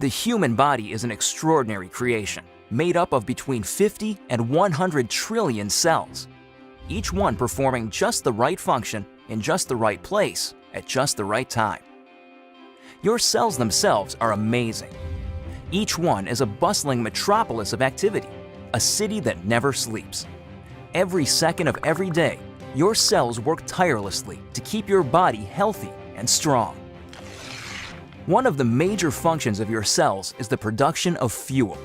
The human body is an extraordinary creation, made up of between 50 and 100 trillion cells, each one performing just the right function in just the right place at just the right time. Your cells themselves are amazing. Each one is a bustling metropolis of activity, a city that never sleeps. Every second of every day, your cells work tirelessly to keep your body healthy and strong. One of the major functions of your cells is the production of fuel.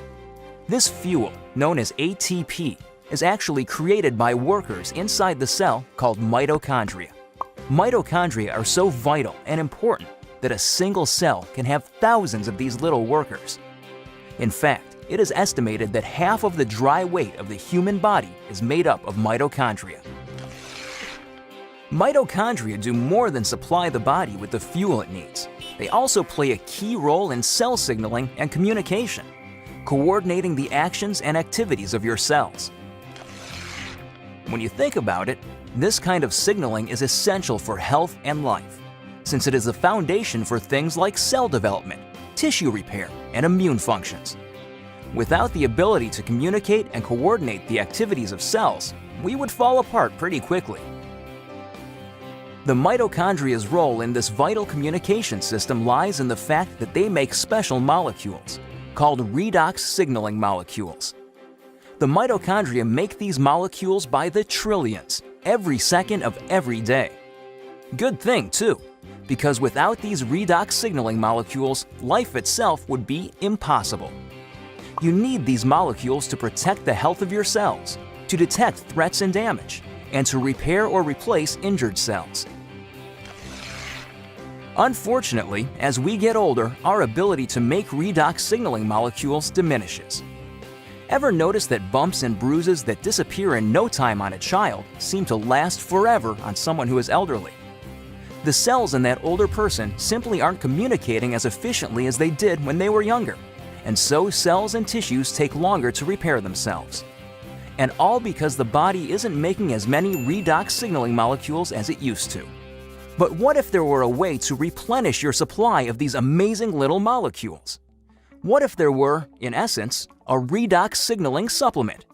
This fuel, known as ATP, is actually created by workers inside the cell called mitochondria. Mitochondria are so vital and important that a single cell can have thousands of these little workers. In fact, it is estimated that half of the dry weight of the human body is made up of mitochondria. Mitochondria do more than supply the body with the fuel it needs. They also play a key role in cell signaling and communication, coordinating the actions and activities of your cells. When you think about it, this kind of signaling is essential for health and life, since it is the foundation for things like cell development, tissue repair, and immune functions. Without the ability to communicate and coordinate the activities of cells, we would fall apart pretty quickly. The mitochondria's role in this vital communication system lies in the fact that they make special molecules, called redox signaling molecules. The mitochondria make these molecules by the trillions, every second of every day. Good thing, too, because without these redox signaling molecules, life itself would be impossible. You need these molecules to protect the health of your cells, to detect threats and damage, and to repair or replace injured cells. Unfortunately, as we get older, our ability to make redox signaling molecules diminishes. Ever notice that bumps and bruises that disappear in no time on a child seem to last forever on someone who is elderly? The cells in that older person simply aren't communicating as efficiently as they did when they were younger, and so cells and tissues take longer to repair themselves. And all because the body isn't making as many redox signaling molecules as it used to. But what if there were a way to replenish your supply of these amazing little molecules? What if there were, in essence, a redox signaling supplement?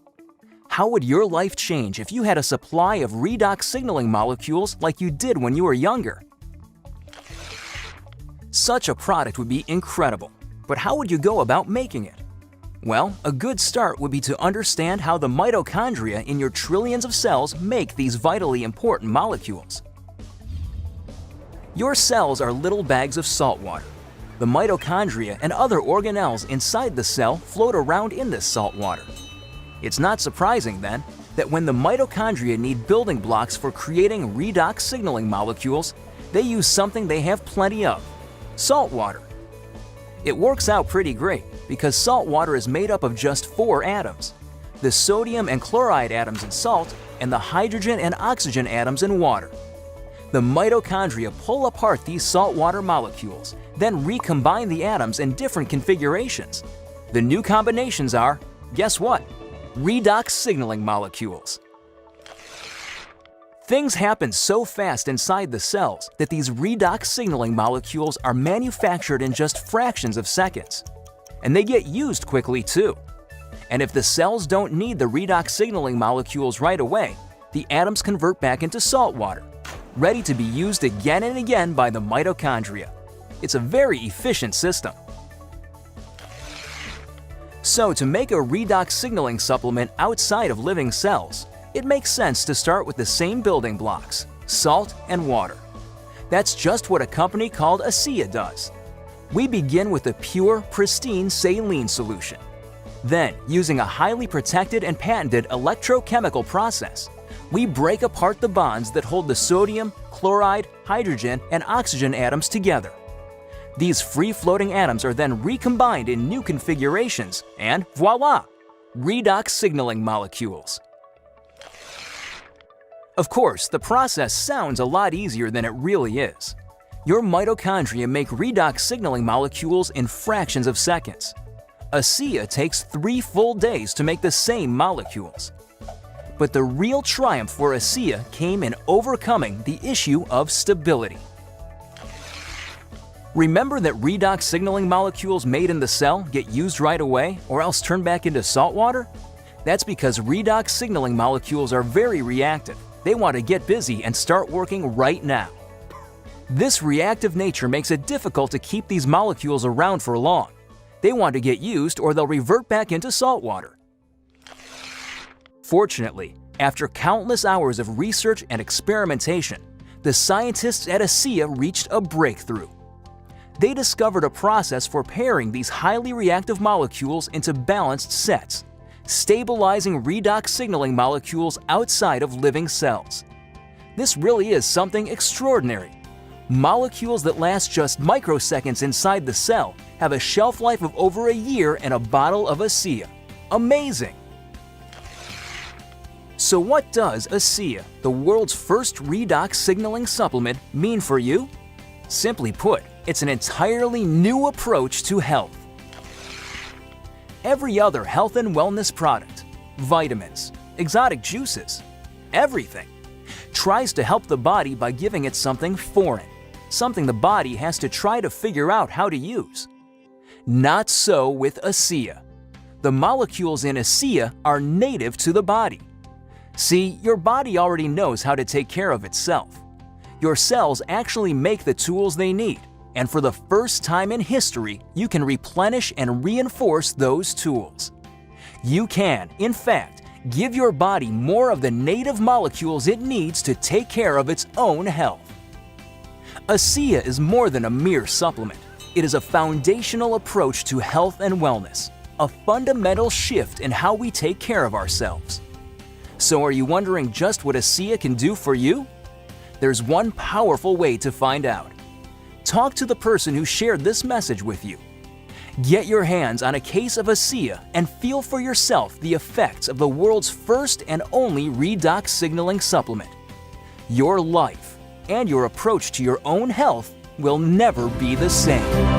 How would your life change if you had a supply of redox signaling molecules like you did when you were younger? Such a product would be incredible, but how would you go about making it? Well, a good start would be to understand how the mitochondria in your trillions of cells make these vitally important molecules. Your cells are little bags of salt water. The mitochondria and other organelles inside the cell float around in this salt water. It's not surprising, then, that when the mitochondria need building blocks for creating redox signaling molecules, they use something they have plenty of: salt water. It works out pretty great because salt water is made up of just 4 atoms: the sodium and chloride atoms in salt and the hydrogen and oxygen atoms in water. The mitochondria pull apart these saltwater molecules, then recombine the atoms in different configurations. The new combinations are, guess what? Redox signaling molecules. Things happen so fast inside the cells that these redox signaling molecules are manufactured in just fractions of seconds. And they get used quickly too. And if the cells don't need the redox signaling molecules right away, the atoms convert back into salt water, ready to be used again and again by the mitochondria. It's a very efficient system. So to make a redox signaling supplement outside of living cells, it makes sense to start with the same building blocks: salt and water. That's just what a company called ASEA does. We begin with a pure, pristine saline solution. Then, using a highly protected and patented electrochemical process, we break apart the bonds that hold the sodium, chloride, hydrogen, and oxygen atoms together. These free-floating atoms are then recombined in new configurations, and voila! Redox signaling molecules. Of course, the process sounds a lot easier than it really is. Your mitochondria make redox signaling molecules in fractions of seconds. ASEA takes 3 full days to make the same molecules. But the real triumph for ASEA came in overcoming the issue of stability. Remember that redox signaling molecules made in the cell get used right away or else turn back into salt water? That's because redox signaling molecules are very reactive. They want to get busy and start working right now. This reactive nature makes it difficult to keep these molecules around for long. They want to get used or they'll revert back into salt water. Fortunately, after countless hours of research and experimentation, the scientists at ASEA reached a breakthrough. They discovered a process for pairing these highly reactive molecules into balanced sets, stabilizing redox signaling molecules outside of living cells. This really is something extraordinary. Molecules that last just microseconds inside the cell have a shelf life of over a year in a bottle of ASEA. Amazing! So what does ASEA, the world's first redox signaling supplement, mean for you? Simply put, it's an entirely new approach to health. Every other health and wellness product, vitamins, exotic juices, everything, tries to help the body by giving it something foreign, something the body has to try to figure out how to use. Not so with ASEA. The molecules in ASEA are native to the body. See, your body already knows how to take care of itself. Your cells actually make the tools they need, and for the first time in history, you can replenish and reinforce those tools. You can, in fact, give your body more of the native molecules it needs to take care of its own health. ASEA is more than a mere supplement. It is a foundational approach to health and wellness, a fundamental shift in how we take care of ourselves. So are you wondering just what ASEA can do for you? There's one powerful way to find out. Talk to the person who shared this message with you. Get your hands on a case of ASEA and feel for yourself the effects of the world's first and only redox signaling supplement. Your life and your approach to your own health will never be the same.